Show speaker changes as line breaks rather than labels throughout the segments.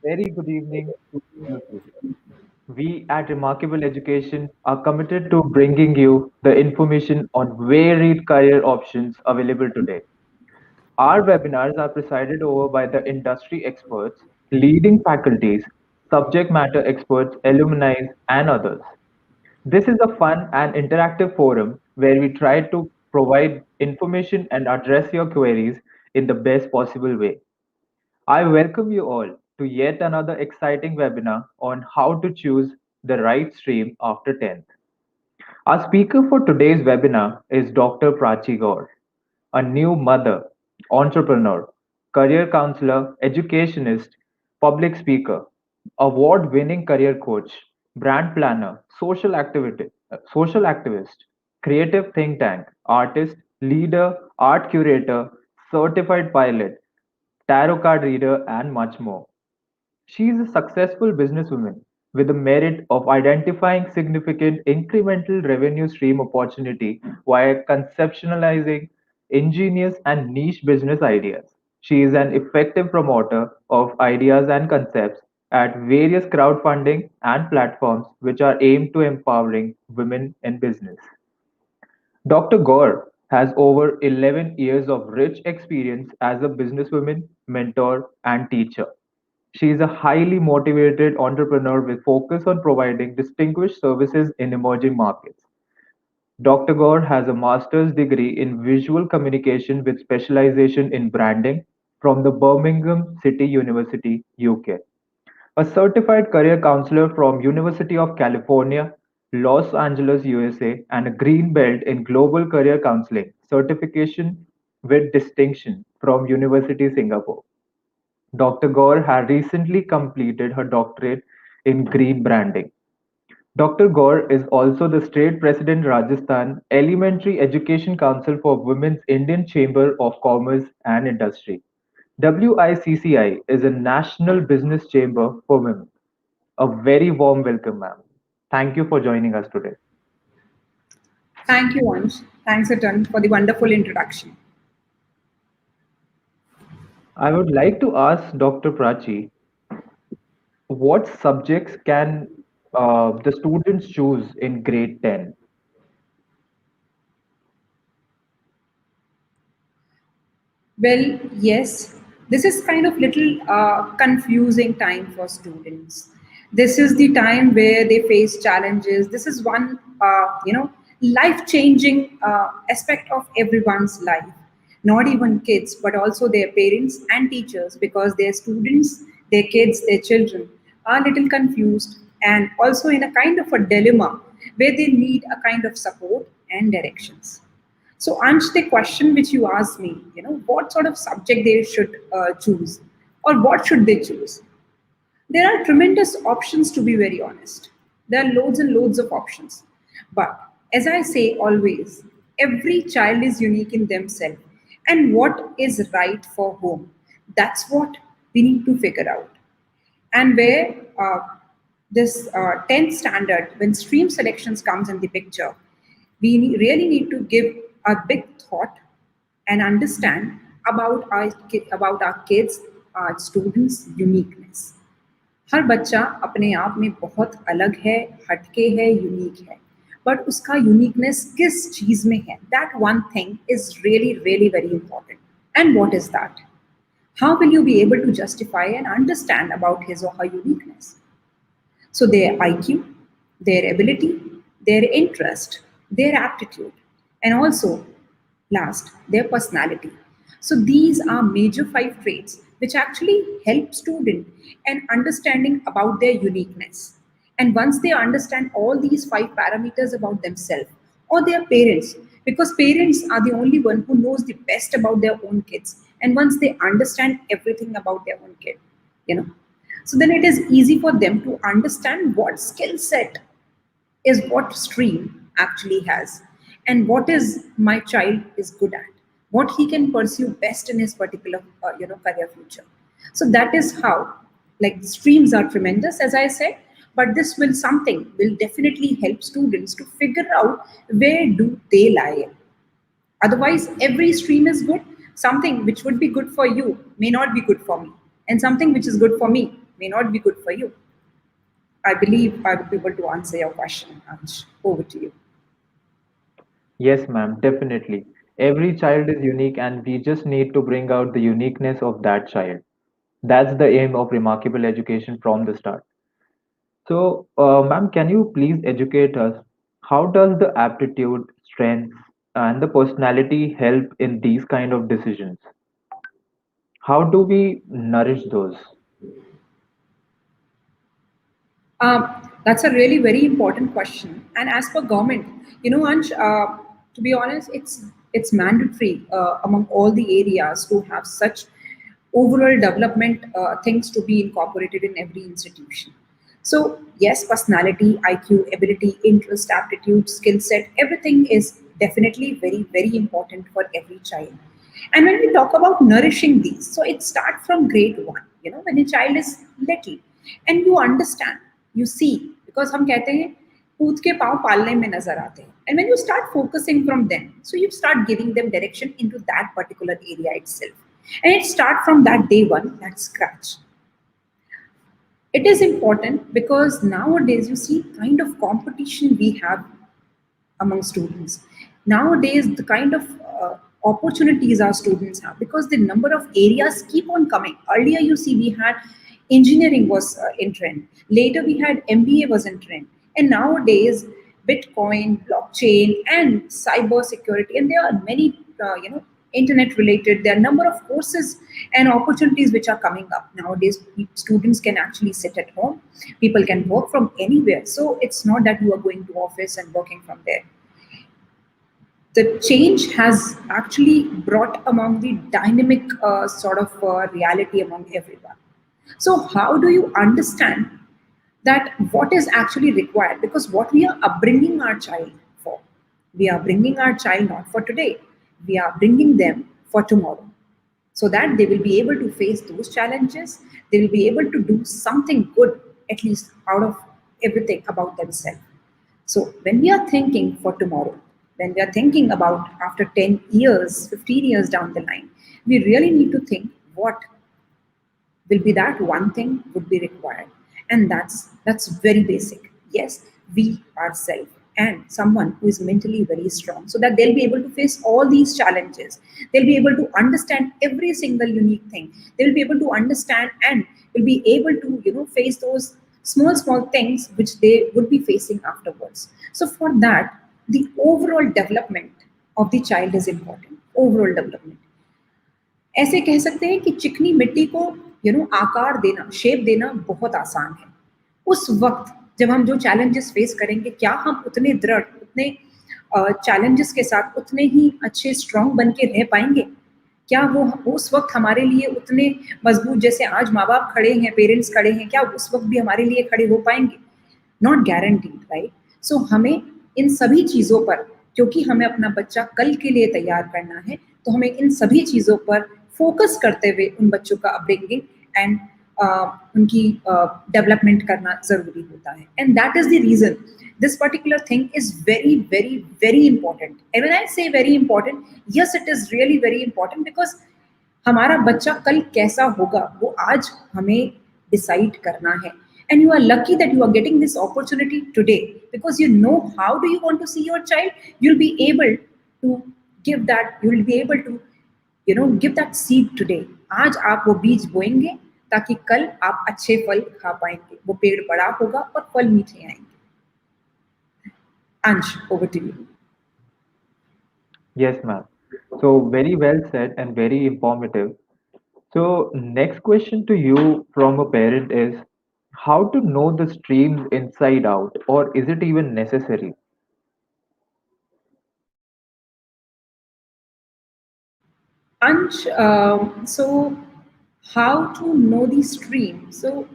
very good evening to all of you. We at Remarkable Education are committed to bringing you the information on varied career options available today. Our webinars are presided over by the industry experts, leading faculties, subject matter experts, alumni, and others. This is a fun and interactive forum where we try to provide information and address your queries in the best possible way. I welcome you all to yet another exciting webinar on how to choose the right stream after 10th. Our speaker for today's webinar is Dr. Prachi Gaur, a new mother, entrepreneur, career counselor, educationist, public speaker, award-winning career coach, brand planner, social activist, creative think tank, artist, leader, art curator, certified pilot, tarot card reader, and much more. She is a successful businesswoman with the merit of identifying significant incremental revenue stream opportunity via conceptualizing ingenious and niche business ideas. She is an effective promoter of ideas and concepts at various crowdfunding and platforms which are aimed to empowering women in business. Dr. Gaur has over 11 years of rich experience as a businesswoman, mentor, and teacher. She is a highly motivated entrepreneur with focus on providing distinguished services in emerging markets. Dr. Gaur has a master's degree in visual communication with specialization in branding from the Birmingham City University, UK. A certified career counselor from University of California, Los Angeles, USA, and a green belt in global career counseling certification with distinction from University Singapore. Dr. Gaur had recently completed her doctorate in green branding. Dr. Gaur is also the State President Rajasthan Elementary Education Council for Women's Indian Chamber of Commerce and Industry. WICCI is a national business chamber for women. A very warm welcome, ma'am. Thank you for joining us today.
Thank you, Ansh. Thanks a ton for the wonderful introduction.
I would like to ask Dr. Prachi, what subjects can the students choose in grade 10?
Well, yes, this is kind of little confusing time for students. This is the time where they face challenges. This is one, life-changing aspect of everyone's life. Not even kids, but also their parents and teachers, because their students, their kids, their children are a little confused and also in a kind of a dilemma where they need a kind of support and directions. So, Ansh, the question which you asked me, what sort of subject they should choose or what should they choose? There are tremendous options, to be very honest. There are loads and loads of options. But as I say always, every child is unique in themselves. And what is right for whom? That's what we need to figure out. And where this 10th standard, when stream selections comes in the picture, we really need to give a big thought and understand about our kids, our students' uniqueness. हर बच्चा अपने आप में बहुत अलग है, हटके है, unique है, बट उसका यूनिकनेस किस चीज में है, that one thing is really really very important. And what is that? How will you be able to justify and understand about his or her uniqueness? So, their IQ, their ability, their interest, their aptitude, and also, last, their personality. So, these are major five traits which actually help student in understanding about their uniqueness. And once they understand all these five parameters about themselves or their parents, because parents are the only one who knows the best about their own kids. And once they understand everything about their own kid, you know, so then it is easy for them to understand what skill set is what stream actually has and what is my child is good at, what he can pursue best in his particular career future. So that is how, like, streams are tremendous, as I said, but this will definitely help students to figure out where do they lie. Otherwise, every stream is good. Something which would be good for you may not be good for me, and something which is good for me may not be good for you. I believe I would be able to answer your question, Ansh. Over to you.
Yes, ma'am, definitely. Every child is unique, and we just need to bring out the uniqueness of that child. That's the aim of remarkable education from the start. So, ma'am, can you please educate us? How does the aptitude, strength, and the personality help in these kind of decisions? How do we nourish those?
That's a really very important question. And as per government, Ansh, to be honest, it's mandatory among all the areas to have such overall development things to be incorporated in every institution. So yes, personality, IQ, ability, interest, aptitude, skill set, everything is definitely very very important for every child. And when we talk about nourishing these, so it starts from grade one. When a child is little, and you understand, you see, because हम कहते हैं पूत के पाँव पालने में नजर आते हैं. And when you start focusing from them, so you start giving them direction into that particular area itself. And it start from that day one, that scratch. It is important because nowadays you see kind of competition we have among students. Nowadays, the kind of opportunities our students have, because the number of areas keep on coming. Earlier, you see, we had engineering was in trend. Later, we had MBA was in trend. And nowadays, Bitcoin, blockchain, and cyber security, and there are many, internet related. There are a number of courses and opportunities which are coming up nowadays. Students can actually sit at home. People can work from anywhere. So it's not that you are going to office and working from there. The change has actually brought among the dynamic sort of reality among everyone. So how do you understand that what is actually required? Because what we are upbringing our child for, we are bringing our child not for today, we are bringing them for tomorrow, so that they will be able to face those challenges, they will be able to do something good at least out of everything about themselves. So when we are thinking for tomorrow, when we are thinking about after 10 years, 15 years down the line, we really need to think what will be that one thing would be required. And that's very basic. Yes, we ourselves and someone who is mentally very strong, so that they'll be able to face all these challenges. They'll be able to understand every single unique thing. They'll be able to understand and will be able to face those small things which they would be facing afterwards. So for that, the overall development of the child is important. Overall development, ऐसे कह सकते हैं कि चिकनी मिट्टी को आकार देना, शेप देना बहुत आसान है. उस वक्त जब हम जो चैलेंजेस फेस करेंगे, क्या हम उतने दृढ़, उतने चैलेंजेस के साथ उतने ही अच्छे स्ट्रांग बन के रह पाएंगे? क्या वो उस वक्त हमारे लिए उतने मजबूत, जैसे आज माँ बाप खड़े हैं, पेरेंट्स खड़े हैं, क्या उस वक्त भी हमारे लिए खड़े हो पाएंगे? Not guaranteed, right? सो हमें इन सभी चीज़ों पर, क्योंकि हमें अपना बच्चा कल के लिए तैयार करना है, तो हमें इन सभी चीज़ों पर फोकस करते हुए उन बच्चों का अपब्रिंगिंग एंड उनकी डेवलपमेंट करना ज़रूरी होता है. And that is the reason this particular thing is very very very important. And when I say very important, yes, it is really very important, because हमारा बच्चा कल कैसा होगा वो आज हमें डिसाइड करना है. And you are lucky that you are getting this opportunity today, because you know how do you want to see your child. You'll be able to give that, you will be able to give that seed today. आज आप वो बीज बोएंगे ताकि कल आप अच्छे फल खा पाएंगे, वो पेड़ बड़ा होगा और फल मीठे आएंगे. Ansh, over to you.
Yes, ma'am. So, very well said and very informative. So, next question to you from a parent is how to know the streams inside out, or is it even necessary?
Ansh, so how to know the stream? So,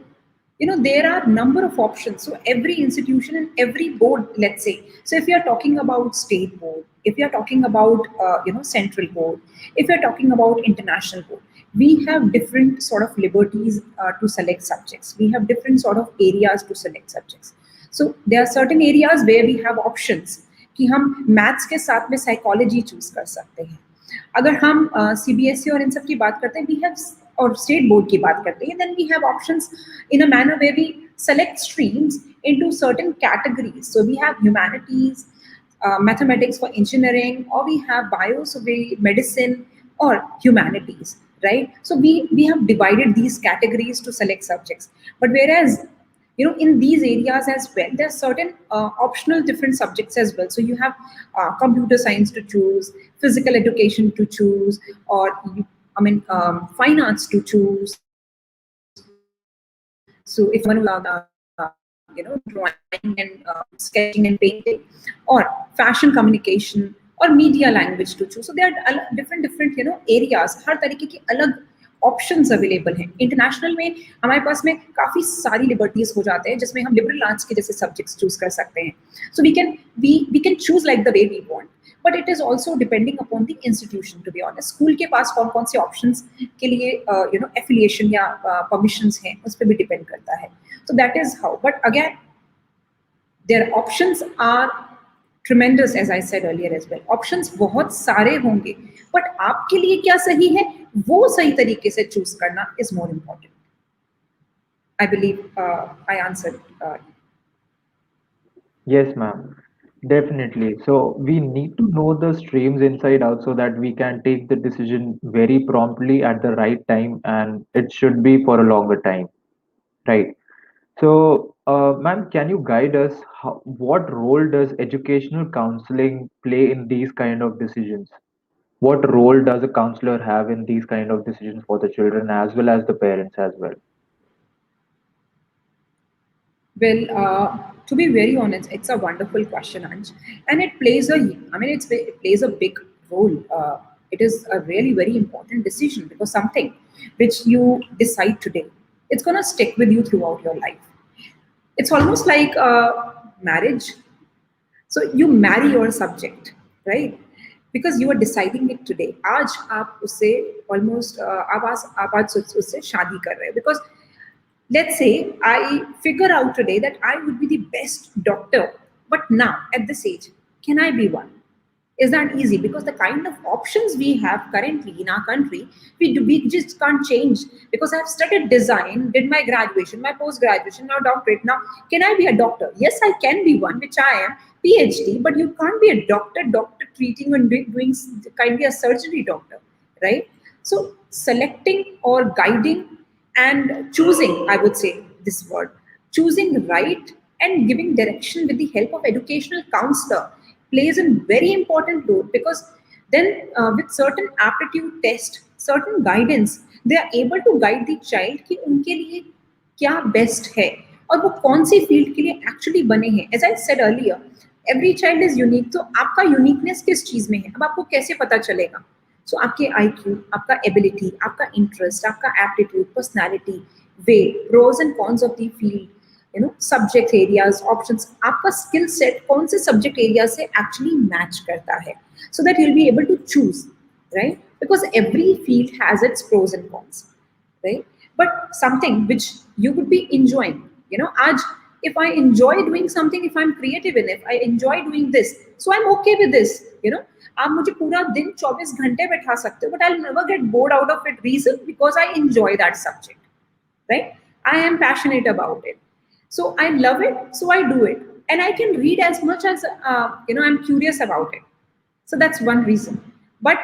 there are number of options. So every institution and every board, let's say, so if you are talking about state board, if you are talking about central board, if you are talking about international board, we have different sort of liberties to select subjects. We have different sort of areas to select subjects. So there are certain areas where we have options कि हम maths के साथ में psychology choose कर सकते हैं. अगर हम सीबीएसई और इन सब की बात करते हैं, we have or state board की बात करते हैं, then we have options in a manner where we select streams into certain categories. So we have humanities, mathematics for engineering, or we have bio, so we medicine or humanities, right? So we have divided these categories to select subjects. But whereas in these areas as well, there are certain optional different subjects as well. So you have computer science to choose, physical education to choose, or fine arts to choose. So if you want to drawing and sketching and painting, or fashion communication, or media language to choose. So there are different areas. हर तरीके की अलग options available हैं. International में हमारे पास में काफ़ी सारी liberties हो जाते हैं, जिसमें हम लिबरल आर्ट्स के जैसे सब्जेक्ट्स चूज कर सकते हैं. So we can choose like the way we want, but it is also depending upon the institution. To be honest, school के पास कौन कौन से ऑप्शंस के लिए एफिलिएशन या परमिशंस हैं, उस पर भी डिपेंड करता है. So that is how. But again, their options are tremendous, as I said earlier as well. Options बहुत सारे होंगे, but आपके लिए क्या सही है, वो सही तरीके से चूज करना is more important. I believe I answered.
Yes, ma'am. Definitely. So we need to know the streams inside out so that we can take the decision very promptly at the right time, and it should be for a longer time, right? So, ma'am, can you guide us? What role does educational counseling play in these kind of decisions? What role does a counselor have in these kind of decisions for the children as well as the parents as well?
Well, to be very honest, it's a wonderful question, Anj, and it plays it plays a big role. It is a really very important decision, because something which you decide today, it's gonna stick with you throughout your life. It's almost like marriage. So you marry your subject, right? Because you are deciding it today. आज आप उससे almost आप आज उससे शादी कर रहे हैं, because let's say I figure out today that I would be the best doctor, but now at this age, can I be one? Is that easy? Because the kind of options we have currently in our country, we just can't change. Because I've studied design, did my graduation, my post graduation, now doctorate. Now, can I be a doctor? Yes, I can be one, which I am, PhD. But you can't be a doctor treating and doing kind of a surgery doctor, right? So selecting or guiding and choosing, I would say this word, choosing right and giving direction with the help of educational counselor plays a very important role. Because then with certain aptitude test, certain guidance, they are able to guide the child कि उनके लिए क्या best है और वो कौन सी field के लिए एक्चुअली बने हैं. As I said earlier, every child is unique. तो आपका यूनिकनेस किस चीज में है, अब आपको कैसे पता चलेगा? सो आपके IQ, आपका एबिलिटी, आपका इंटरेस्ट, आपका aptitude, personality, way, pros and cons of the field, subject areas, options, आपका skill set कौन से subject area से actually match करता है, so that you'll be able to choose, right? Because every field has its pros and cons, right? But something which you would be enjoying, आज if I enjoy doing something, if I'm creative in it, I enjoy doing this, so I'm okay with this. आप मुझे पूरा दिन 24 घंटे बैठा सकते हो, but I'll never get bored out of it. Reason? Because I enjoy that subject, right? I am passionate about it. So I love it, so I do it. And I can read as much as, I'm curious about it. So that's one reason. But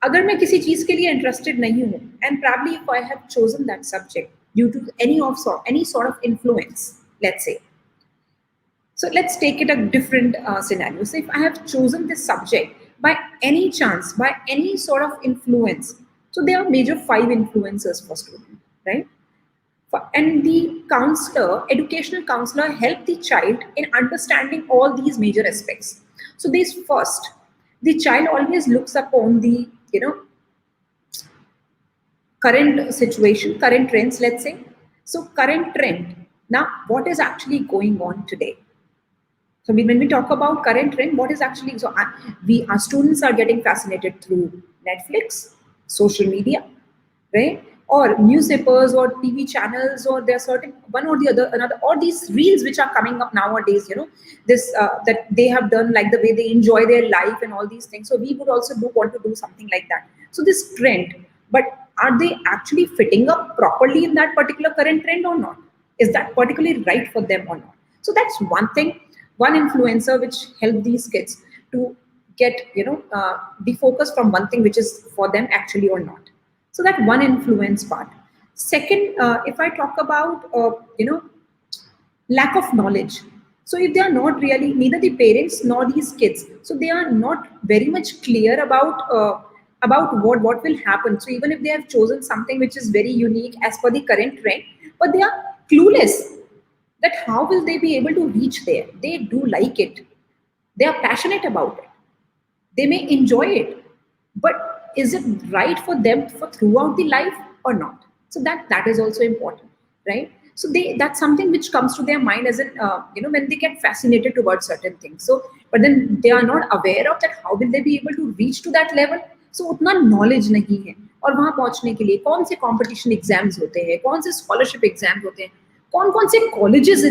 अगर मैं किसी चीज के लिए interested नहीं हूँ, and probably if I have chosen that subject due to any sort of influence, let's say. So let's take it a different scenario. So if I have chosen this subject by any chance, by any sort of influence, so there are major 5 influences for student, right? And the educational counselor, help the child in understanding all these major aspects. So this first, the child always looks upon the current situation, current trends, let's say. So current trend, now what is actually going on today? So when we talk about current trend, what is actually, so our students are getting fascinated through Netflix, social media, right? Or newspapers or TV channels, or there are certain one or the other, another, or these reels which are coming up nowadays, this that they have done, like the way they enjoy their life and all these things. So we would also want to do something like that. So this trend, but are they actually fitting up properly in that particular current trend or not? Is that particularly right for them or not? So that's one thing, one influencer which help these kids to get defocus from one thing which is for them actually or not. So that one influence part. Second, if I talk about lack of knowledge. So if they are not really, neither the parents nor these kids, so they are not very much clear about what will happen. So even if they have chosen something which is very unique as per the current trend, but they are clueless that how will they be able to reach there. They do like it, they are passionate about it, they may enjoy it, but is it right for them for throughout the life or not? So that is also important, right? So they, that's something which comes to their mind as in when they get fascinated towards certain things. So but then they are not aware of that how will they be able to reach to that level. So उतना knowledge नहीं है, और वहां पहुंचने के लिए कौन से कंपटीशन एग्जाम्स होते हैं, कौन से स्कॉलरशिप एग्जाम्स होते हैं, कौन कौन से कॉलेजेस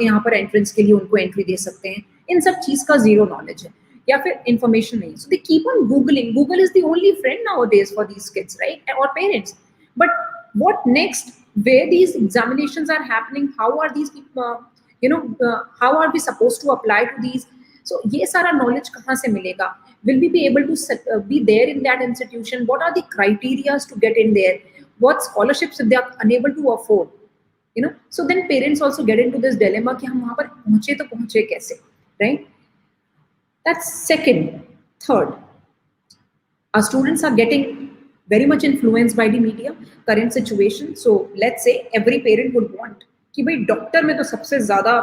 यहाँ पर एंट्रेंस के लिए उनको एंट्री दे सकते हैं, इन सब चीज का जीरो नॉलेज है या फिर इंफॉर्मेशन नहीं. So they keep on googling. Google is the only friend nowadays for these kids, right, और parents. But what next, where these examinations are happening, how are these people, how are we supposed to apply to these. So ये सारा knowledge कहाँ से मिलेगा? Will we be able to be there in that institution? What are the criteria to get in there? What scholarships they are unable to afford? So then parents also get into this dilemma कि हम वहाँ पर पहुँचे तो पहुँचे कैसे, right? That's second. Third, our students are getting very much influenced by the media, current situation. So let's say every parent would want कि भाई डॉक्टर में तो सबसे ज्यादा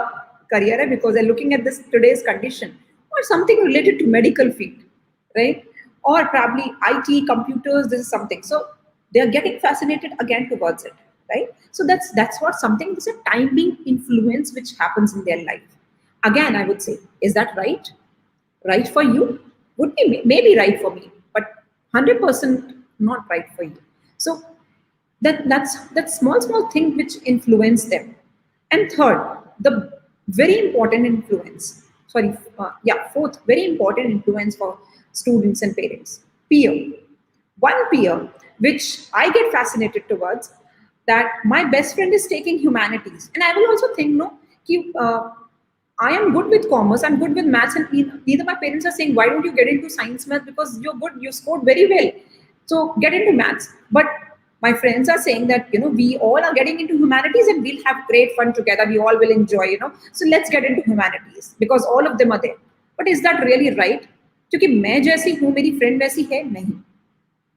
करियर है because they're looking at this today's condition, or something related to medical field, right? Or probably IT, computers. This is something. So they are getting fascinated again towards it, right? So that's what something. This is a time being influence which happens in their life. Again, I would say, is that right? Right for you would be maybe right for me, but 100% not right for you. So that's small thing which influence them. And third, the very important influence, fourth very important influence for students and parents, peer. One peer which I get fascinated towards, that my best friend is taking humanities, and I will also think, no, I am good with commerce, I'm good with maths, and neither my parents are saying, why don't you get into science math, because you're good, you scored very well, so get into maths. But my friends are saying that, we all are getting into humanities and we'll have great fun together, we all will enjoy, so let's get into humanities because all of them are there. But is that really right? क्योंकि मैं जैसी हूँ, मेरी friend वैसी है नहीं,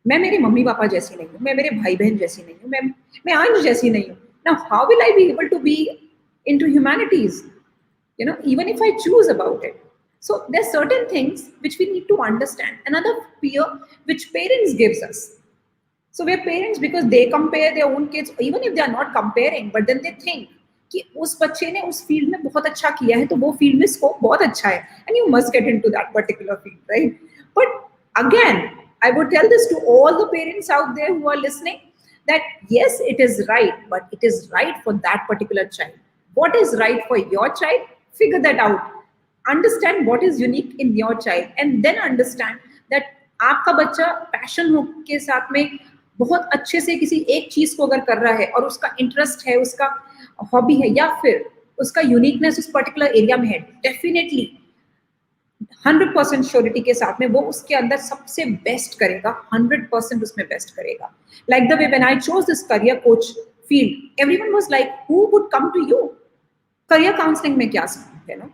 मैं मेरे मम्मी पापा जैसी नहीं हूँ, मैं मेरे भाई बहन जैसी नहीं हूँ, मैं अंश जैसी नहीं हूँ. Now how will I be able to be into humanities, even if I choose about it? So there's certain things which we need to understand. Another fear which parents gives us. So where parents, because they compare their own kids, even if they are not comparing, but then they think कि उस बच्चे ने उस field में बहुत अच्छा किया है तो वो फील्ड में स्कोप बहुत अच्छा है, and you must get into that particular field, right? But again, I would tell this to all the parents out there who are listening, that yes, it is right, but it is right for that particular child. What is right for your child? Figure that out. Understand what is unique in your child, and then understand that आपका बच्चा passion के साथ में बहुत अच्छे से किसी एक चीज को अगर कर रहा है और उसका इंटरेस्ट है, उसका हॉबी है, या फिर उसका यूनिकनेस उस पर्टिकुलर एरिया में है, डेफिनेटली 100% श्योरिटी के साथ में वो उसके अंदर सबसे बेस्ट करेगा, 100% उसमें बेस्ट करेगा. Like the way when I chose this career coach field, everyone was like, who would come to you? Career counselling में क्या है ना?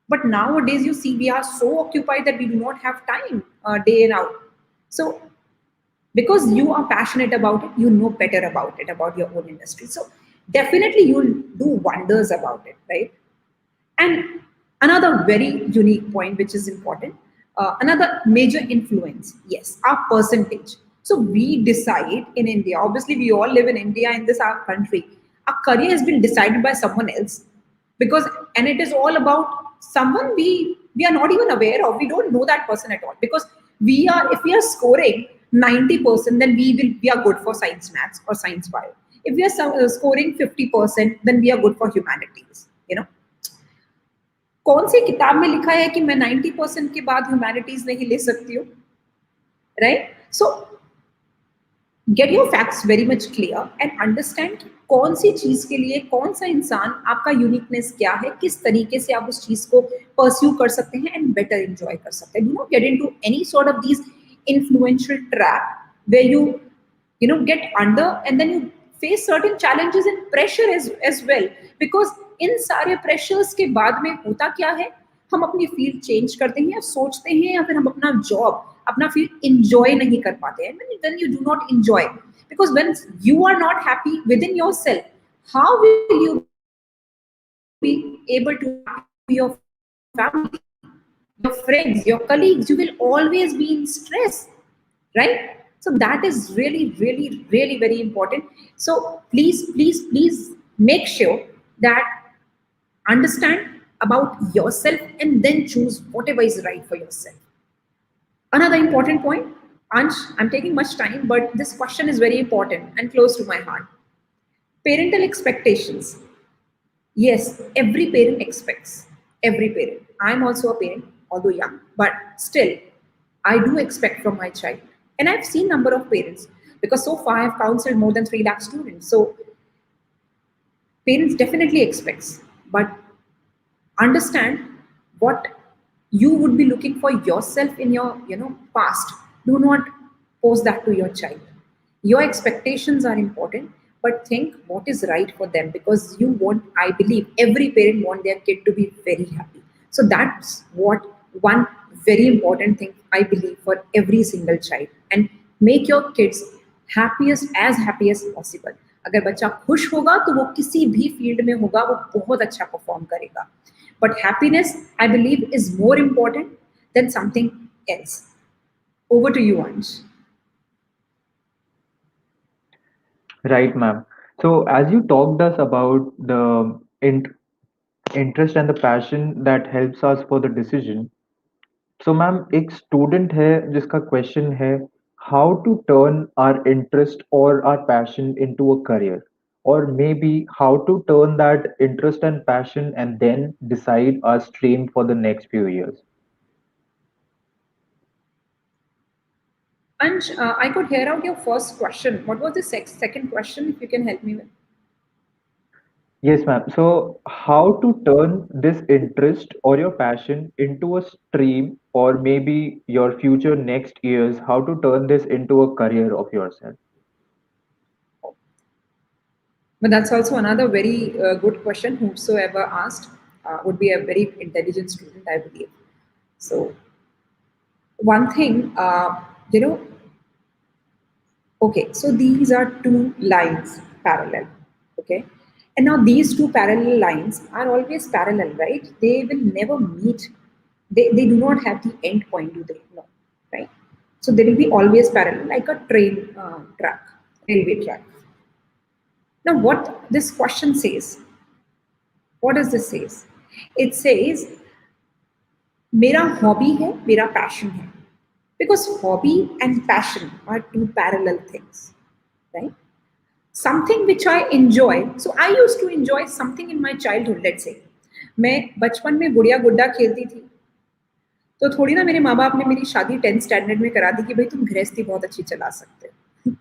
But nowadays, you see, we are so occupied that we do not have time day and out. So because you are passionate about it, you know better about it, about your own industry. So definitely you'll do wonders about it, right? And another very unique point, which is important, another major influence, yes, our percentage. So we decide in India, obviously we all live in India, in this our country, our career has been decided by someone else, because, and it is all about someone we are not even aware of, we don't know that person at all, because if we are scoring 90%, then we are good for science maths or science bio. If we are scoring 50%, then we are good for humanities. कौन सी किताब में लिखा है कि मैं 90% के बाद humanities नहीं ले सकती हूँ, right? So get your facts very much clear and understand कौन सी चीज के लिए कौन सा इंसान आपका यूनिकनेस क्या है, किस तरीके से आप उस चीज को परस्यू कर सकते हैं एंड बेटर एंजॉय कर सकते हैं. Do not get into any sort of these influential trap where you get under and then you face certain challenges and pressure as well, because इन सारे प्रेशर्स के बाद में होता क्या है, हम अपनी फील्ड चेंज करते हैं या सोचते हैं या फिर हम अपना जॉब अपना फील्ड इंजॉय नहीं कर पाते हैं. Then you do not enjoy, because when you are not happy within yourself, how will you be able to happy to your family, your friends, your colleagues? You will always be in stress, right? So that is really very important. So please make sure that understand about yourself and then choose whatever is right for yourself. Another important point, Ansh, I'm taking much time, but this question is very important and close to my heart. Parental expectations. Yes, every parent expects. Every parent. I'm also a parent, although young, but still, I do expect from my child. And I've seen number of parents, because so far I've counseled more than 3 lakh students. So parents definitely expects, but understand what you would be looking for yourself in your past. Do not pose that to your child. Your expectations are important, but think what is right for them, because you want, I believe every parent want their kid to be very happy. So that's what one very important thing I believe for every single child. And make your kids happy as possible. अगर बच्चा खुश होगा तो वो किसी भी field में होगा वो बहुत अच्छा परफॉर्म करेगा. But happiness I believe is more important than something else. Over to you Ansh.
Right, ma'am. So, as you talked us about the interest and the passion that helps us for the decision, so ma'am एक student है जिसका question है how to turn our interest और our passion into a career और maybe how to turn that interest and passion and then decide our stream for the next few years.
Ansh, I could hear out your first question. What was the second question, if you can help me with?
Yes, ma'am. So, how to turn this interest or your passion into a stream, or maybe your future next years, how to turn this into a career of yourself?
But that's also another very good question. Whosoever asked would be a very intelligent student, I believe. So, one thing, okay, so these are two lines parallel. Okay. And now these two parallel lines are always parallel, right? They will never meet. They do not have the end point, do they? No, right? So they will be always parallel, like a train track, railway track. Now, what this question says, what does this says? It says, मेरा hobby है, मेरा passion है. Because hobby and passion are two parallel things, right? Something which I enjoy. So I used to enjoy something in my childhood. Let's say, मैं बचपन में गुड़िया गुड्डा खेलती थी, तो थोड़ी ना मेरे माँ बाप ने मेरी शादी 10th स्टैंडर्ड में करा दी कि भाई तुम गृहस्थी बहुत अच्छी चला सकते हो.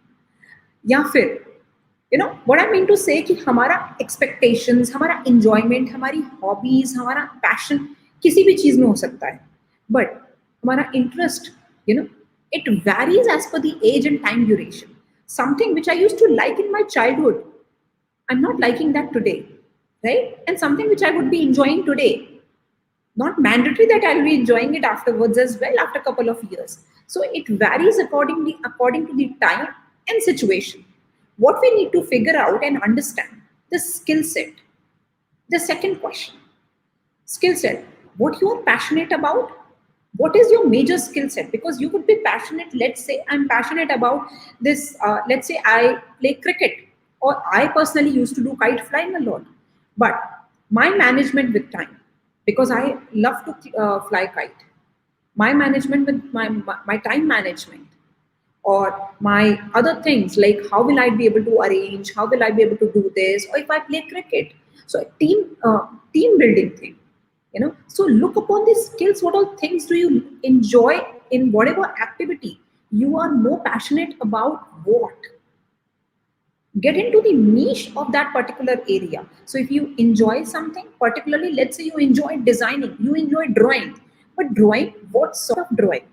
या फिर व्हाट आई मीन टू से कि हमारा एक्सपेक्टेशंस, हमारा इंजॉयमेंट, हमारी हॉबीज, हमारा पैशन किसी भी चीज में हो सकता है, बट हमारा interest it varies as per the age and time duration. Something which I used to like in my childhood, I'm not liking that today, right? And something which I would be enjoying today, not mandatory that I'll be enjoying it afterwards as well after a couple of years. So it varies according to the time and situation. What we need to figure out and understand the skill set. The second question, skill set, what you are passionate about. What is your major skill set? Because you could be passionate, let's say I'm passionate about this, let's say I play cricket, or I personally used to do kite flying a lot, but my management with time, because I love to fly kite, my management with my time management, or my other things like how will I be able to arrange, how will I be able to do this, or if I play cricket, so team building thing, so look upon these skills. What all things do you enjoy in whatever activity you are more passionate about? What Get into the niche of that particular area. So if you enjoy something, particularly, let's say you enjoy designing, you enjoy drawing, but drawing, what sort of drawing?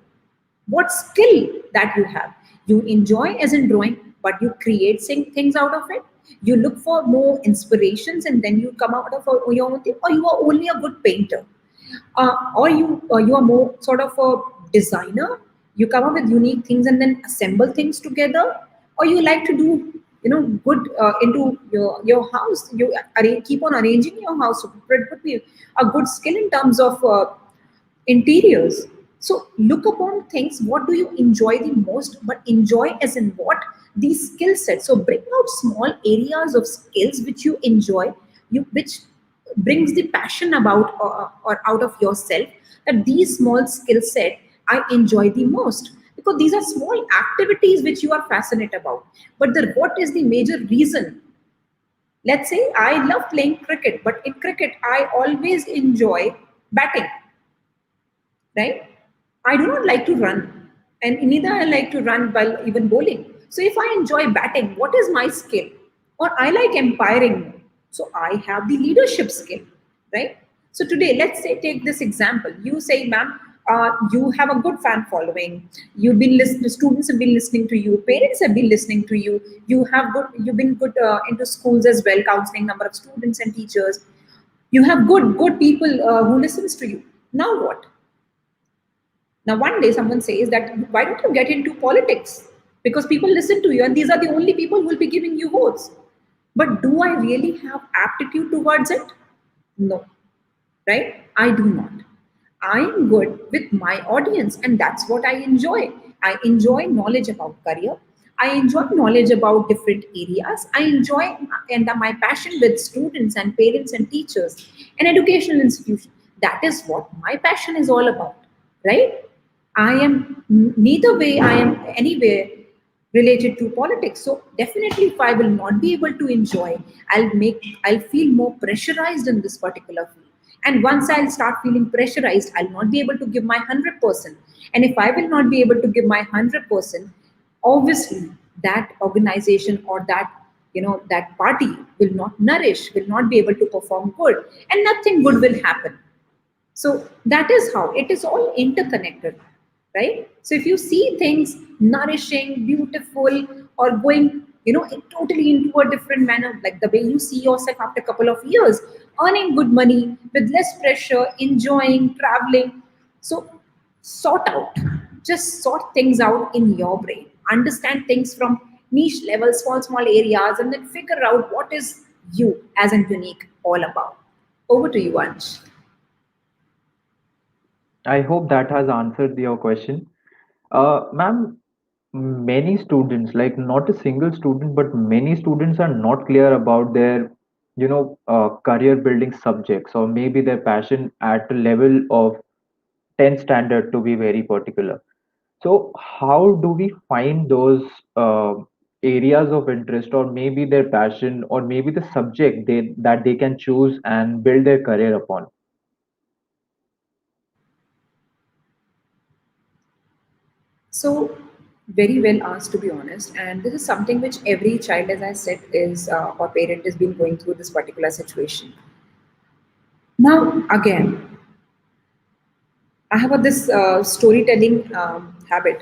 What skill that you have? You enjoy as in drawing, but you create things out of it. You look for more inspirations and then you come out of your own thing, or you are only a good painter, or you are more sort of a designer. You come up with unique things and then assemble things together, or you like to do, good into your house. You keep on arranging your house. So it would be a good skill in terms of interiors. So look upon things. What do you enjoy the most? But enjoy as in what? These skill sets. So bring out small areas of skills which you enjoy, which brings the passion about, or out of yourself, that these small skill set I enjoy the most, because these are small activities which you are fascinated about. But what is the major reason? Let's say I love playing cricket, but in cricket I always enjoy batting, right? I do not like to run, and neither I like to run while even bowling. So if I enjoy batting, what is my skill? Or I like umpiring, so I have the leadership skill, right? So today, let's say take this example. You say, ma'am, you have a good fan following. You've been listening. Students have been listening to you. Parents have been listening to you. You have good. You've been good into schools as well, counseling number of students and teachers. You have good people who listens to you. Now what? Now, one day someone says that why don't you get into politics? Because people listen to you and these are the only people who will be giving you votes. But do I really have aptitude towards it? No, right? I do not. I am good with my audience and that's what I enjoy. I enjoy knowledge about career. I enjoy knowledge about different areas. I enjoy and my passion with students and parents and teachers and educational institutions. That is what my passion is all about, right? I am neither way I am anywhere related to politics. So definitely if I will not be able to enjoy, I'll feel more pressurized in this particular field. And once I'll start feeling pressurized, I'll not be able to give my 100%. And if I will not be able to give my 100%, obviously that organization or that party will not nourish, will not be able to perform good, and nothing good will happen. So that is how it is all interconnected, right? So if you see things nourishing, beautiful, or going, totally into a different manner, like the way you see yourself after a couple of years, earning good money with less pressure, enjoying, traveling. So sort out, just sort things out in your brain, understand things from niche level, small areas, and then figure out what is you as a unique all about. Over to you, Ansh.
I hope that has answered your question. Ma'am, many students, like not a single student, but many students are not clear about their, career building subjects, or maybe their passion at a level of 10 standard, to be very particular. So, how do we find those areas of interest, or maybe their passion, or maybe the subject that they can choose and build their career upon?
So, very well asked, to be honest. And this is something which every child, as I said, is or parent has been going through this particular situation. Now, again, I have this storytelling habit.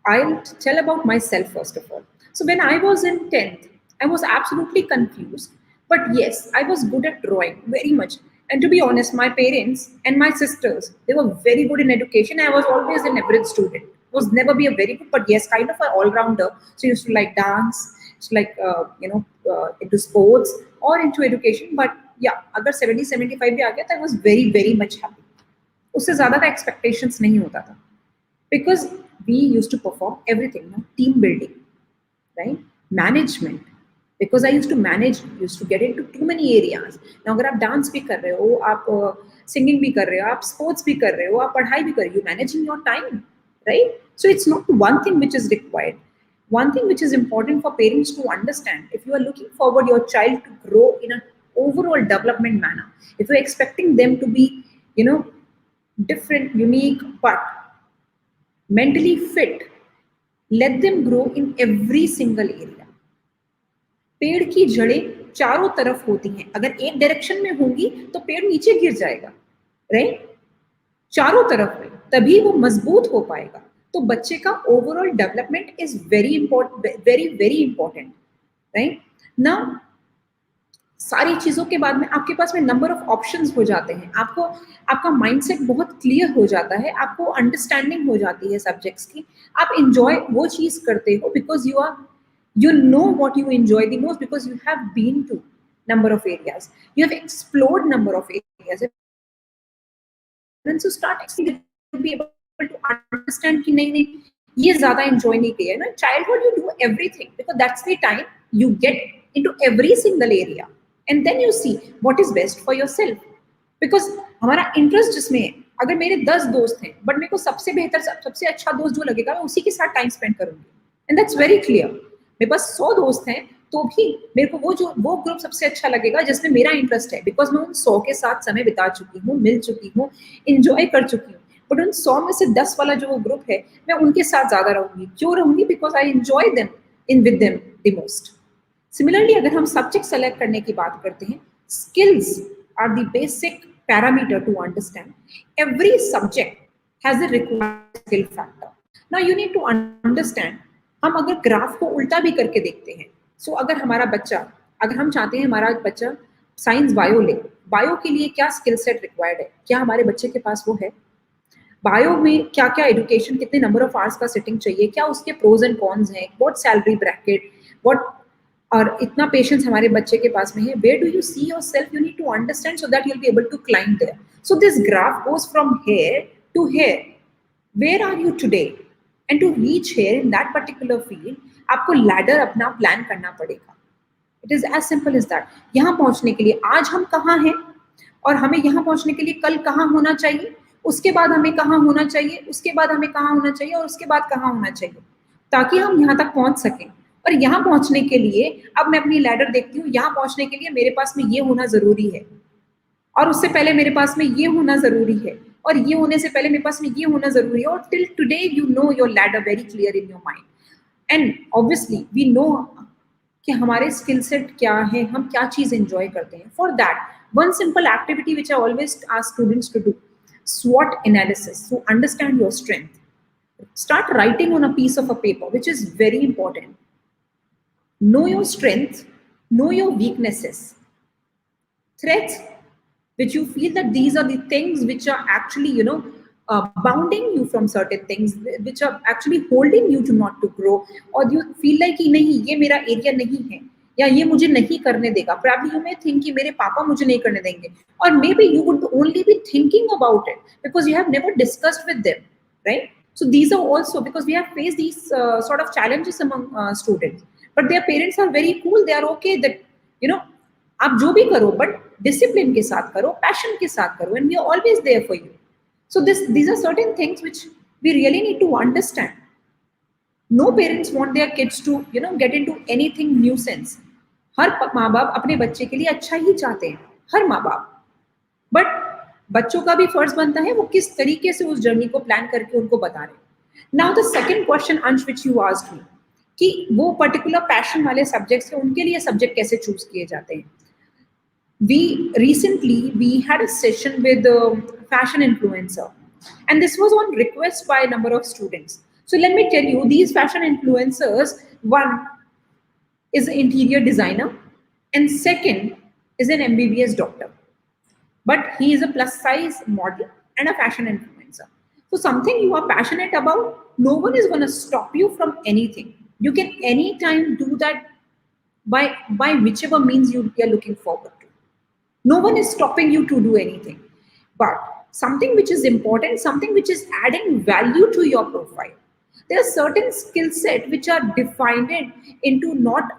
I'll tell about myself first of all. So when I was in 10th, I was absolutely confused. But yes, I was good at drawing very much. And to be honest, my parents and my sisters, they were very good in education. I was always an average student. Was never be a very good, but yes, kind of an all-rounder. So I used to like dance, to like into sports or into education. But yeah, अगर 70 75 भी आ गया, I was very very much happy. उससे ज़्यादा का expectations नहीं होता था, because we use to perform everything, team building, right, management, because I use to manage, use to get in to too many areas ना. अगर आप डांस भी कर रहे हो, आप सिंगिंग भी कर रहे हो, आप स्पोर्ट्स भी कर रहे हो, आप पढ़ाई भी कर रहे हो, managing your time, right? So it's not one thing which is required. One thing which is important for parents to understand: if you are looking forward your child to grow in an overall development manner, if you're expecting them to be, you know, different, unique, but mentally fit, let them grow in every single area. पेड़ की जड़ें चारों तरफ होती हैं, अगर एक direction में होंगी तो पेड़ नीचे गिर जाएगा, राइट? चारों तरफ में, तभी वो मजबूत हो पाएगा। तो बच्चे का overall development is very important, very very important, right? ना सारी चीजों के बाद में आपके पास में नंबर ऑफ ऑप्शंस हो जाते हैं, आपको आपका माइंडसेट बहुत क्लियर हो जाता है, आपको अंडरस्टैंडिंग हो जाती है सब्जेक्ट्स की, आप इंजॉय वो चीज करते हो because you know what you enjoy the most because you have been to number of areas, you have explored number of areas, and once you start exploring you'll be able to understand कि नहीं नहीं ये ज्यादा enjoy नहीं किया है ना। Childhood you do everything because that's the time you get into every single area and then you see what is best for yourself because हमारा इंटरेस्ट जिसमें है। अगर मेरे 10 दोस्त हैं बट मेरे को सबसे बेहतर सबसे अच्छा दोस्त जो लगेगा मैं उसी के साथ टाइम स्पेंड करूंगी, एंड दैट्स वेरी क्लियर। मेरे पास 100 दोस्त हैं तो भी मेरे को वो ग्रुप सबसे अच्छा लगेगा जिसमें मेरा इंटरेस्ट है बिकॉज मैं उन 100 के साथ समय बिता चुकी हूँ, मिल चुकी हूँ, इंजॉय कर चुकी हूँ। बट उन 100 में से 10 वाला जो वो ग्रुप है मैं उनके साथ ज्यादा रहूंगी, क्यों रहूंगी? Because I enjoy them in with them the most. Similarly अगर हम सब्जेक्ट सेलेक्ट करने की बात करते हैं, skills are the basic parameter to understand. Every subject has a required skill factor. Now you need to understand, हम अगर graph को उल्टा भी करके देखते हैं, सो अगर हमारा बच्चा, अगर हम चाहते हैं हमारा बच्चा साइंस बायो ले, बायो के लिए क्या स्किल सेट रिक्वायर्ड है, क्या हमारे बच्चे के पास वो है? बायो में क्या क्या एजुकेशन, कितने नंबर ऑफ आवर्स का सिटिंग चाहिए, क्या उसके प्रोज एंड कॉन्स हैं, व्हाट सैलरी ब्रैकेट, व्हाट, और इतना पेशेंस हमारे बच्चे के पास में है, where do you see yourself, you need to understand so that you will be able to climb there. So this graph goes from here to here, where are you today, and to reach here in that particular field आपको ladder अपना plan करना पड़ेगा। It is as simple is that. यहाँ पहुंचने के लिए आज हम कहाँ हैं और हमें यहाँ पहुंचने के लिए कल कहाँ होना चाहिए, उसके बाद हमें कहाँ होना चाहिए, उसके बाद हमें कहाँ होना चाहिए, और उसके बाद कहाँ होना चाहिए, ताकि हम यहाँ तक पहुंच सकें। और यहाँ पहुंचने के लिए अब मैं अपनी लैडर देखती हूँ, यहाँ पहुंचने के लिए मेरे पास में ये होना जरूरी है, और उससे पहले मेरे पास में ये होना जरूरी है, और ये होने से पहले मेरे पास में ये होना जरूरी है, और till today you know your ladder very clear in your mind. And obviously we know कि हमारे स्किल सेट क्या है, हम क्या चीज एंजॉय करते हैं। For that one simple activity which I always ask students to do, SWOT analysis to understand your strength. Start writing on a piece of a paper, which is very important. Know your strengths, know your weaknesses, threats, which you feel that these are the things which are actually, bounding you from certain things, which are actually holding you to not to grow, or you feel like कि नहीं ये मेरा area नहीं है, या ये मुझे नहीं करने देगा। Probably you may think कि मेरे पापा मुझे नहीं करने देंगे, or maybe you would only be thinking about it because you have never discussed with them, right? So these are also because we have faced these sort of challenges among students, but their parents are very cool. They are okay that आप जो भी करो but discipline के साथ करो, passion के साथ करो, and we are always there for you. So these are certain things which we really need to understand. No parents want their kids to get into anything nuisance. हर माँ बाप अपने बच्चे के लिए अच्छा ही चाहते हैं, हर माँ बाप, बट बच्चों का भी फर्ज बनता है वो किस तरीके से उस जर्नी को प्लान करके उनको बता रहे। नाउ द सेकंड क्वेश्चन अंश व्हिच यू आस्क्ड मी कि वो पर्टिकुलर पैशन वाले सब्जेक्ट्स हैं उनके लिए सब्जेक्ट कैसे चूज किए जाते हैं। We had a session with a fashion influencer, and this was on request by a number of students. So let me tell you, these fashion influencers, one is an interior designer, and second is an MBBS doctor, but he is a plus size model and a fashion influencer. So something you are passionate about, no one is going to stop you from anything. You can anytime do that by whichever means you are looking forward to. No one is stopping you to do anything. But something which is important, something which is adding value to your profile. There are certain skill set which are defined into not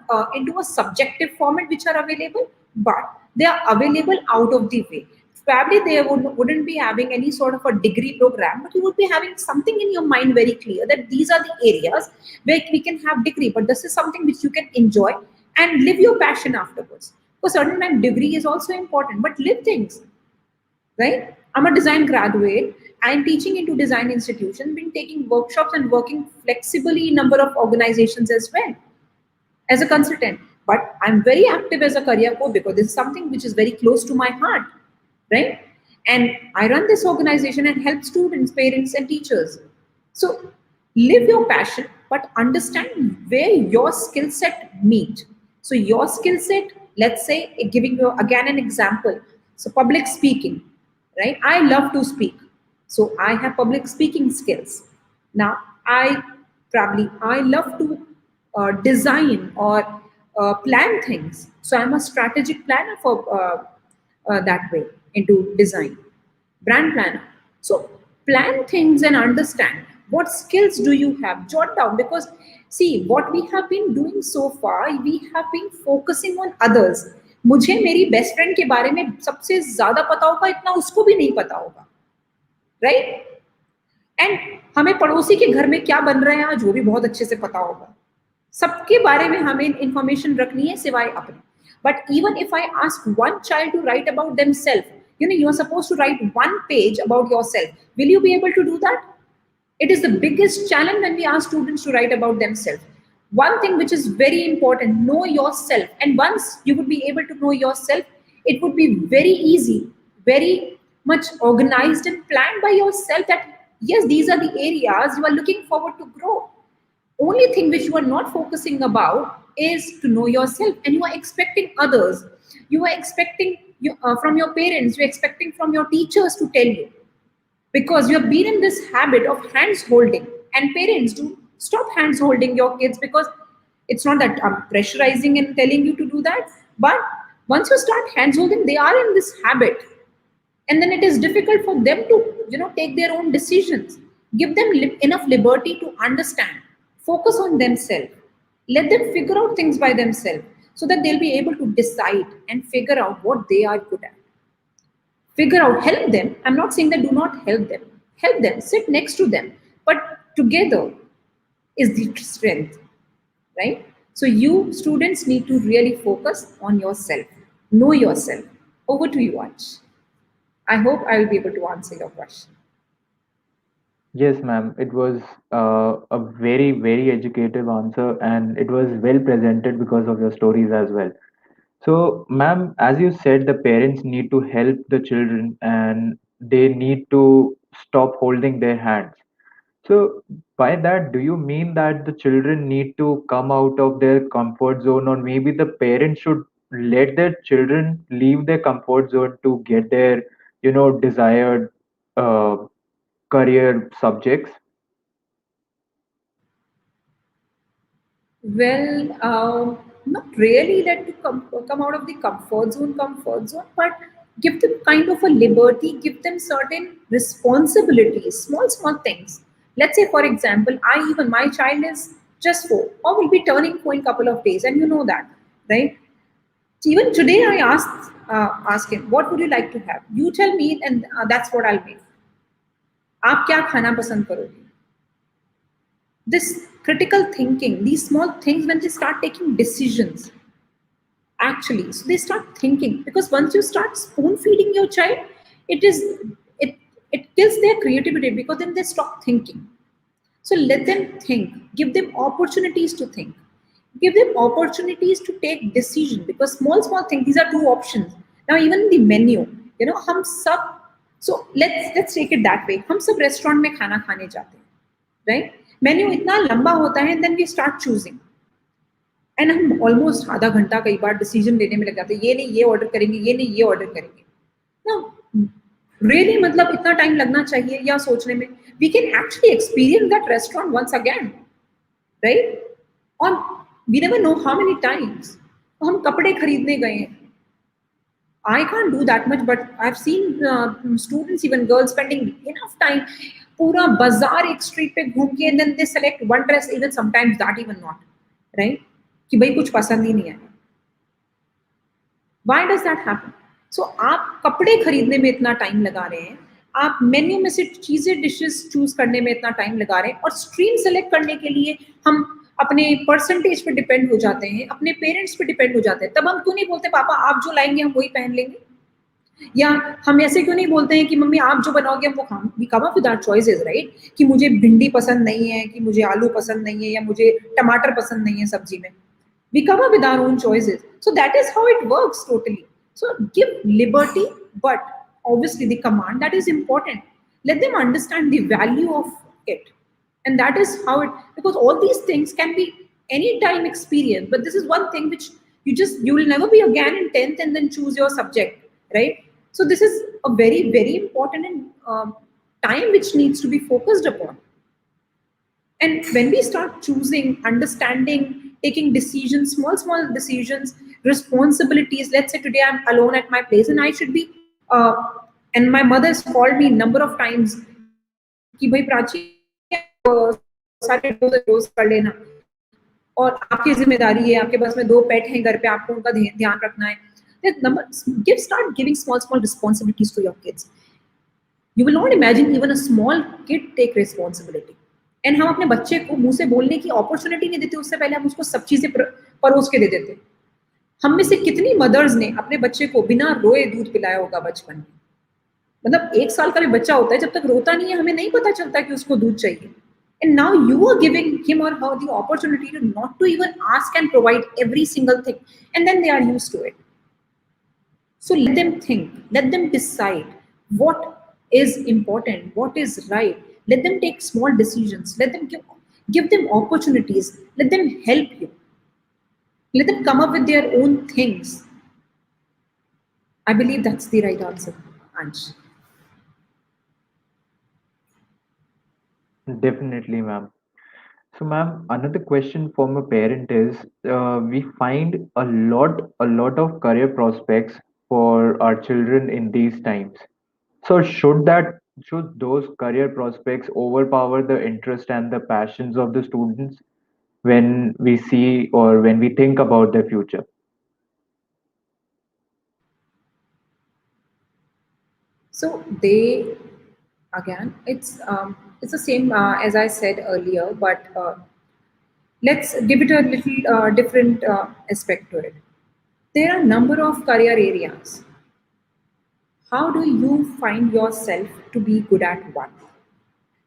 into a subjective format which are available, but they are available out of the way. Probably they wouldn't be having any sort of a degree program, but you would be having something in your mind very clear that these are the areas where we can have degree, but this is something which you can enjoy and live your passion afterwards. For certain time, degree is also important, but live things, right? I'm a design graduate. I'm teaching into design institutions, been taking workshops and working flexibly in number of organizations as well as a consultant. But I'm very active as a career coach because this is something which is very close to my heart, right? And I run this organization and help students, parents, and teachers. So live your passion, but understand where your skill set meet. So your skill set, let's say, giving you again an example. So public speaking, right? I love to speak. So I have public speaking skills. Now I love to design or plan things. So I'm a strategic planner for that way into design, brand planner. So plan things and understand what skills do you have. Jot down, because see what we have been doing so far. We have been focusing on others. मुझे मेरी best friend के बारे में सबसे ज्यादा पता होगा, इतना उसको भी नहीं पता होगा, राइट? एंड हमें पड़ोसी के घर में क्या बन रहा है आज वो भी बहुत अच्छे से पता होगा. सबके बारे में हमें इंफॉर्मेशन रखनी है सिवाय अपने. But even if I ask one child to write about themselves, you are supposed to write one page about yourself. Will you be able to do that? It is the biggest challenge when we ask students to write about themselves. One thing which is very important: know yourself. And once you would be able to know yourself, it would be very easy, very much organized and planned by yourself, that yes, these are the areas you are looking forward to grow. Only thing which you are not focusing about is to know yourself, and you are expecting others, you are expecting from your parents, you're expecting from your teachers to tell you, because you have been in this habit of hands holding. And parents, do stop hands holding your kids, because it's not that I'm pressurizing and telling you to do that, but once you start hands holding, they are in this habit, and then it is difficult for them to take their own decisions. Give them enough liberty to understand, focus on themselves, let them figure out things by themselves, so that they'll be able to decide and figure out what they are good at. Figure out, help them. I'm not saying that do not help them, sit next to them, but together is the strength, right? So you students need to really focus on yourself, know yourself. Over to you, Ansh. I hope I will be able to answer your question.
Yes, ma'am. It was a very, very educative answer, and it was well presented because of your stories as well. So, ma'am, as you said, the parents need to help the children and they need to stop holding their hands. So, by that, do you mean that the children need to come out of their comfort zone, or maybe the parents should let their children leave their comfort zone to get their, desired uh, career subjects?
Well, not really that to come out of the comfort zone, but give them kind of a liberty, give them certain responsibilities, small things. Let's say, for example, my child is just 4 or will be turning 4 in couple of days, and you know that, right? Even today, I ask him, what would you like to have? You tell me, and that's what I'll make. आप क्या खाना पसंद करोगे? This critical thinking, these small things, when they start taking decisions, actually, so they start thinking, because once you start spoon feeding your child, it is it it kills their creativity, because then they stop thinking. So let them think, give them opportunities to think, give them opportunities to take decision, because small things, these are two options. Now even the menu, हम सब, so let's take it that way, हम सब restaurant में खाना खाने जाते हैं, right? Menu इतना लंबा होता है, then we start choosing, and हम ऑलमोस्ट आधा घंटा कई बार डिसीजन लेने में लग जाते हैं, ये नहीं ये ऑर्डर करेंगे, ये नहीं ये ऑर्डर करेंगे ना. रियली मतलब इतना टाइम लगना चाहिए या सोचने में? We can actually experience that restaurant once again, right? और we never know how many times. हम कपड़े खरीदने गए हैं, I can't do that much, but I've seen students, even girls, spending enough time. पूरा बाजार एक स्ट्रीट पे घूम के, and then they select one dress, even sometimes that even not, right? कि भाई कुछ पसंद ही नहीं है. Why does that happen? So आप कपड़े खरीदने में इतना टाइम लगा रहे हैं, आप मेन्यू में से चीजें डिशेस चूज करने में इतना टाइम लगा रहे हैं, और स्ट्रीम सेलेक्ट करने के लिए हम अपने परसेंटेज पे डिपेंड हो जाते हैं, अपने पेरेंट्स पे डिपेंड हो जाते हैं. तब हम क्यों नहीं बोलते पापा आप जो लाएंगे हम वही पहन लेंगे? या हम ऐसे क्यों नहीं बोलते हैं कि मम्मी आप जो बनाओगे हम वो खाएं? We come up with our choices, right? कि मुझे भिंडी पसंद नहीं है, कि मुझे आलू पसंद नहीं है, या मुझे टमाटर पसंद नहीं है सब्जी में. We come up with our own choices. So that is how it works totally. So give liberty, but obviously the command that is important. Let them understand the value of it. And that is how it, because all these things can be any time experience, but this is one thing which you will never be again in 10th and then choose your subject, right? So this is a very, very important and time which needs to be focused upon. And when we start choosing, understanding, taking decisions, small, small decisions, responsibilities, let's say today I'm alone at my place and I should be, and my mother has called me number of times, कि भाई प्राची आप सारे रोज कर लेना और आपकी जिम्मेदारी है, आपके पास में दो पेट हैं घर पे, आपको उनका ध्यान रखना है. Start giving small, small responsibilities to your kids. You will not imagine even a small kid take responsibility. And हम अपने बच्चे को मुंह से बोलने की अपॉर्चुनिटी नहीं देते, उससे पहले हम उसको सब चीजें परोस के दे देते. हम में से कितनी मदर्स ने अपने बच्चे को बिना रोए दूध पिलाया होगा बचपन में. मतलब 1 साल का भी बच्चा होता है, जब तक रोता नहीं है हमें नहीं पता चलता कि उसको दूध चाहिए. And now you are giving him or her the opportunity to not to even ask and provide every single thing, and then they are used to it. So let them think, let them decide what is important, what is right. Let them take small decisions. Let them give them opportunities. Let them help you. Let them come up with their own things. I believe that's the right answer, Ansh.
Definitely, ma'am. So, ma'am, another question from a parent is, we find a lot of career prospects for our children in these times. So, should those career prospects overpower the interest and the passions of the students when we see or when we think about their future?
So they again, it's the same as I said earlier, but let's give it a little different aspect to it. There are a number of career areas. How do you find yourself to be good at one?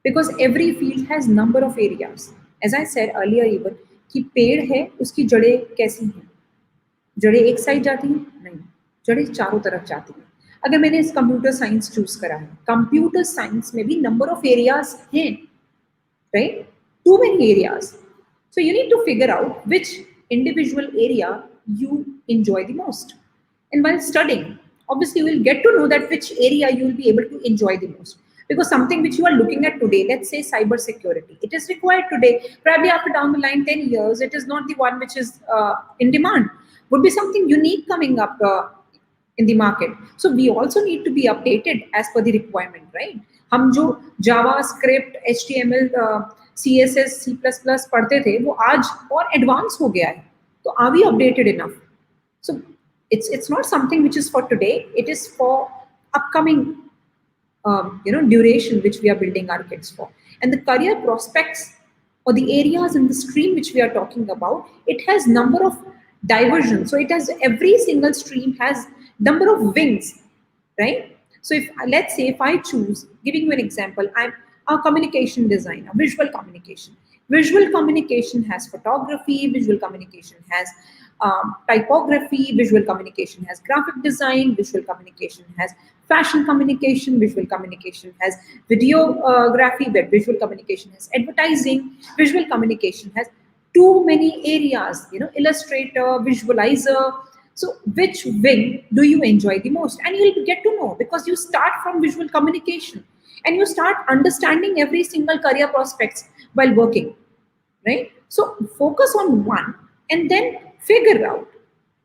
Because every field has number of areas. As I said earlier even, कि पेड़ है उसकी जड़ें कैसी हैं. जड़ें एक side जाती हैं नहीं, जड़ें चारों तरफ जाती हैं. अगर मैंने इस कंप्यूटर साइंस चूज करा है, कंप्यूटर साइंस में भी नंबर ऑफ एरियाज हैं, right? Too many areas. So you need to figure out which individual area you enjoy the most. And while studying, obviously you will get to know that which area you will be able to enjoy the most. Because something which you are looking at today, let's say cyber security, it is required today. Probably after down the line 10 years, it is not the one which is in demand. Would be something unique coming up in the market. So we also need to be updated as per the requirement, right? हम जो JavaScript H T M L C S S C plus plus पढ़ते थे वो आज और advance हो गया है. तो are we updated enough? So it's not something which is for today. It is for upcoming duration which we are building our kids for. And the career prospects or the areas in the stream which we are talking about, it has number of diversions. So it has every single stream has number of wings, right? So if let's say if I choose, giving you an example, I'm a communication designer, visual communication. Visual communication has photography, visual communication has typography, visual communication has graphic design, visual communication has fashion communication, visual communication has videography, where visual communication has advertising, visual communication has too many areas, illustrator, visualizer. So which wing do you enjoy the most? And you'll get to know because you start from visual communication and you start understanding every single career prospects while working, right? So focus on one and then figure out.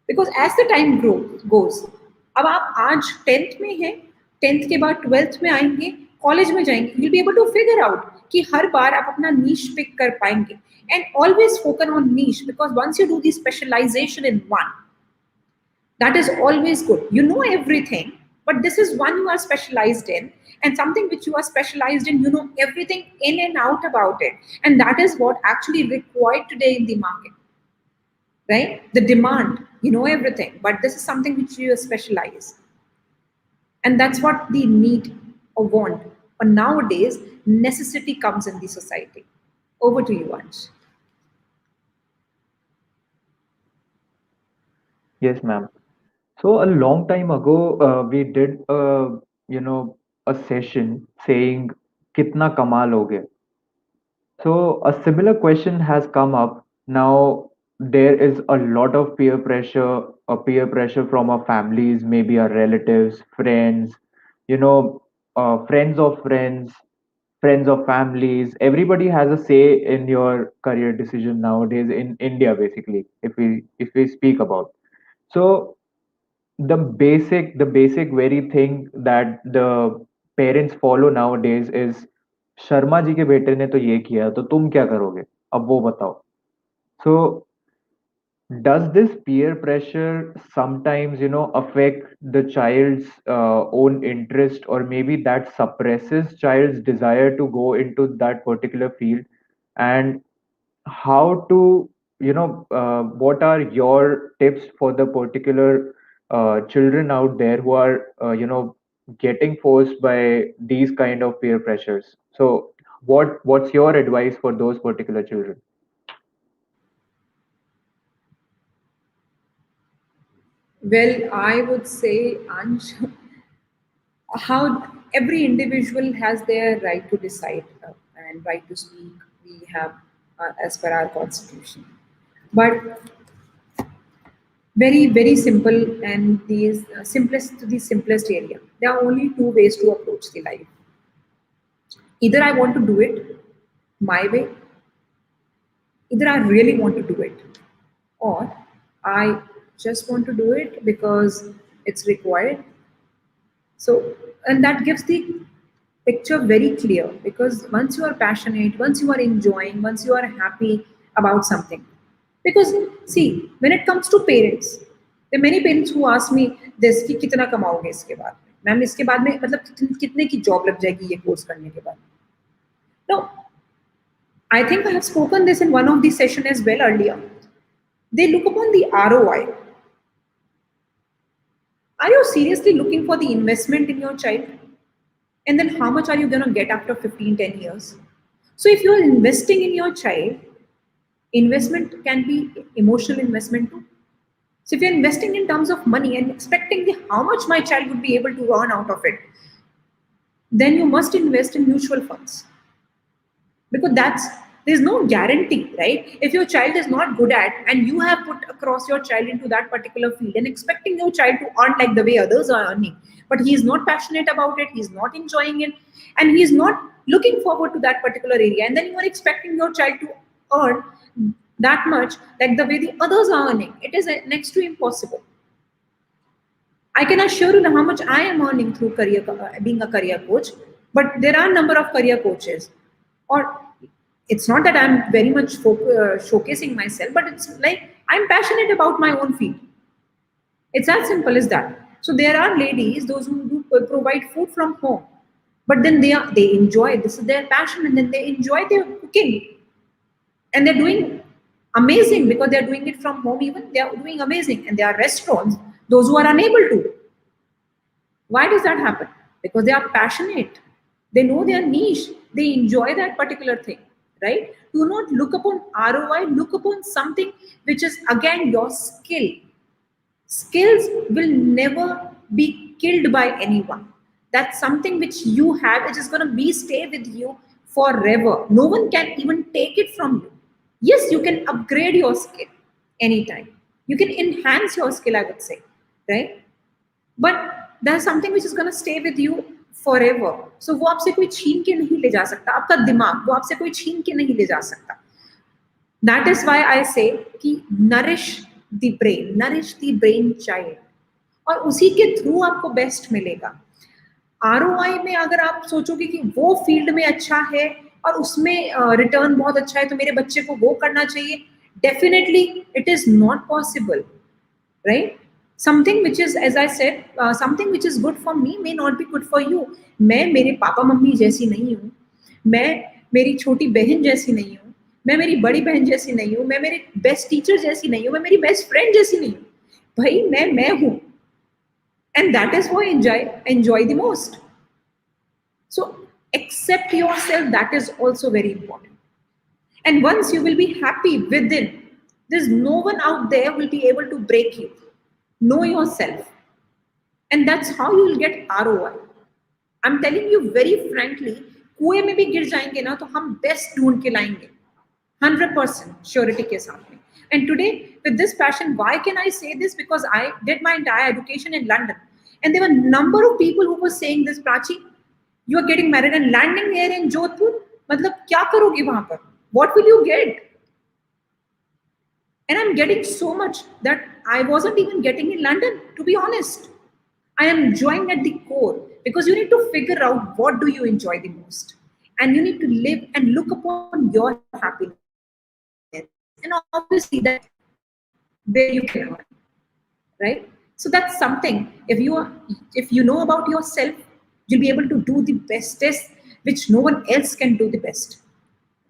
Because as the time grow goes, अब आप आज 10th में हैं, 10th के बाद 12th में आएंगे, college में जाएंगे, you will be able to figure out कि हर बार आप अपना नीश पिक कर पाएंगे. And always focus on niche because once you do the specialisation in one, that is always good. You know everything, but this is one you are specialized in, and something which you are specialized in, you know everything in and out about it. And that is what actually required today in the market, right? The demand, you know everything, but this is something which you specialize. And that's what the need or want. But nowadays, necessity comes in the society. Over to you, Ansh.
Yes, ma'am. So a long time ago, we did you know, a session saying kitna kamal ho gaya. So a similar question has come up. Now there is a lot of peer pressure from our families, maybe our relatives, friends, you know, friends of friends, friends of families. Everybody has a say in your career decision nowadays in India, basically, if we speak about. So the basic very thing that the parents follow nowadays is Sharma ji के बेटे ने तो ये किया तो तुम क्या करोगे अब वो बताओ. So does this peer pressure sometimes affect the child's own interest, or maybe that suppresses child's desire to go into that particular field? And how to what are your tips for the particular children out there who are getting forced by these kind of peer pressures? So what's your advice for those particular children?
Well, I would say, Ansh, how every individual has their right to decide and right to speak. We have, as per our constitution. But very, very simple, and these simplest to the simplest area. There are only two ways to approach the life. Either I want to do it my way, either I really want to do it, or I just want to do it because it's required. So, and that gives the picture very clear, because once you are passionate, once you are enjoying, once you are happy about something. Because see, when it comes to parents, there are many parents who ask me this कि कितना कमाओगे इसके बाद में, ma'am इसके बाद में मतलब कितने की जॉब लग जाएगी ये कोर्स करने के बाद. Now, I think I have spoken this in one of the session as well earlier. They look upon the ROI. Are you seriously looking for the investment in your child? And then how much are you going to get after 15, 10 years? So if you are investing in your child, investment can be emotional investment too. So if you're investing in terms of money and expecting how much my child would be able to earn out of it, then you must invest in mutual funds, because there's no guarantee, right? If your child is not good at, and you have put across your child into that particular field and expecting your child to earn like the way others are earning, but he is not passionate about it, he's not enjoying it, and he's not looking forward to that particular area, and then you are expecting your child to earn that much like the way the others are earning, it is next to impossible. I can assure you how much I am earning through being a career coach, but there are a number of career coaches, or it's not that I'm very much showcasing myself, but it's like I'm passionate about my own field. It's as simple as that. So there are ladies, those who do provide food from home, but then they enjoy, this is their passion, and then they enjoy their cooking, and they're doing amazing because they're doing it from home. Even they are doing amazing, and there are restaurants, those who are unable to. Why does that happen? Because they are passionate. They know their niche. They enjoy that particular thing, right? Do not look upon ROI, look upon something which is again your skill. Skills will never be killed by anyone. That's something which you have, which is going to be stay with you forever. No one can even take it from you. Yes, you can upgrade your skill anytime. You can enhance your skill, I would say, right? But that is something which is gonna stay with you forever. So वो आपसे कोई छीन के नहीं ले जा सकता, आपका दिमाग वो आपसे कोई छीन के नहीं ले जा सकता. दैट इज वाई आई से कि nourish the brain, nourish the brain child, और उसी के थ्रू आपको बेस्ट मिलेगा. ROI में अगर आप सोचोगे कि वो फील्ड में अच्छा है और उसमें रिटर्न बहुत अच्छा है तो मेरे बच्चे को वो करना चाहिए, definitely it is not possible, right? Something which is, as I said, something which is good for me may not be good for you. मैं मेरे पापा मम्मी जैसी नहीं हूँ, मैं मेरी छोटी बहन जैसी नहीं हूँ, मैं मेरी बड़ी बहन जैसी नहीं हूँ, मैं मेरे बेस्ट टीचर जैसी नहीं हूँ, मैं मेरी बेस्ट फ्रेंड जैसी नहीं हूँ. भाई मैं हूँ, and that is what I enjoy the most. So accept yourself, that is also very important. And once you will be happy within, there's no one out there will be able to break you. Know yourself, and that's how you will get ROI. I'm telling you very frankly, कुएं में भी गिर जाएंगे ना तो हम best ढूंढ के लाएंगे, 100% श्योरिटी के साथ में. And today, with this passion, why can I say this? Because I did my entire education in London, and there were a number of people who were saying this, Prachi, you are getting married and landing here in Jodhpur. मतलब क्या करोगे वहां पर? What will you get? And I'm getting so much that I wasn't even getting in London, to be honest. I am enjoying at the core because you need to figure out what do you enjoy the most. And you need to live and look upon your happiness. And obviously that where you can earn, right? So that's something. If you know about yourself, you'll be able to do the bestest which no one else can do the best,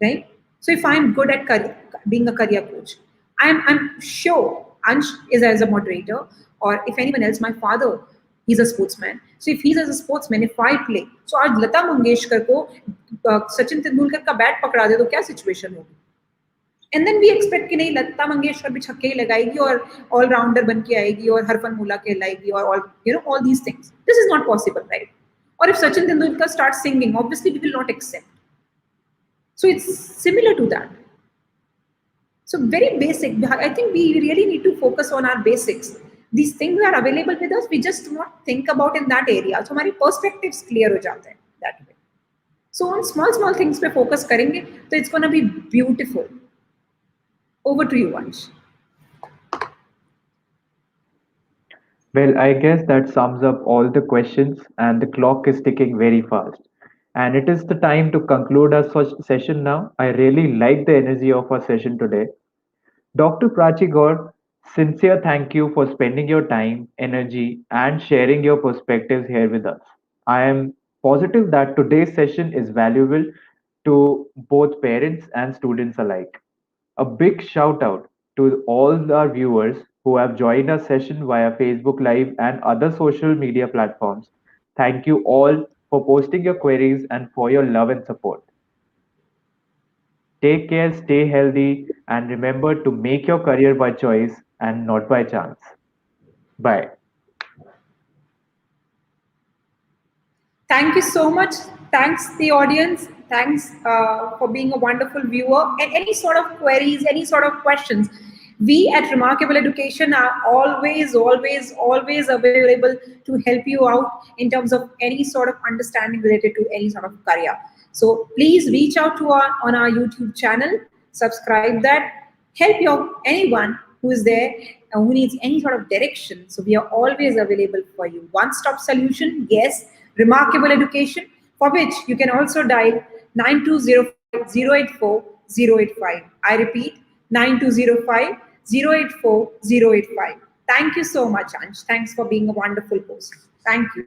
right? So if I'm good at being a career coach, I'm sure Ansh is as a moderator, or if anyone else, my father, he's a sportsman. So if he's as a sportsman, if I play, so आज लता मंगेशकर को सचिन तेंदुलकर का bat पकड़ा दे तो क्या situation होगी? And then we expect कि नहीं लता मंगेशकर भी छक्के ही लगाएगी और ऑलराउंडर बन के आएगी और हरफनमुल्ला कहलाएगी और all all these things. This is not possible, right? और if Sachin Tendulkar start singing, obviously we will not accept. So it's similar to that. So very basic. I think we really need to focus on our basics. These things are available with us. We just do not think about in that area. So हमारी perspectives clear हो जाते हैं that way. So on small things पे focus करेंगे तो it's gonna be beautiful. Over to you, Ansh.
Well, I guess that sums up all the questions, and the clock is ticking very fast. And it is the time to conclude our session now. I really like the energy of our session today. Dr. Prachi Gaur, sincere thank you for spending your time, energy, and sharing your perspectives here with us. I am positive that today's session is valuable to both parents and students alike. A big shout out to all our viewers who have joined our session via Facebook Live and other social media platforms. Thank you all for posting your queries and for your love and support. Take care, stay healthy, and remember to make your career by choice and not by chance. Bye.
Thank you so much. Thanks, the audience. Thanks for being a wonderful viewer. And any sort of queries, any sort of questions, we at Remarkable Education are always available to help you out in terms of any sort of understanding related to any sort of career. So please reach out to our on our YouTube channel, subscribe that, help your anyone who is there who needs any sort of direction. So we are always available for you. One-stop solution, yes. Remarkable Education, for which you can also dial 9205 I repeat, 9205 Thank you so much, Ansh. Thanks for being a wonderful host. Thank you.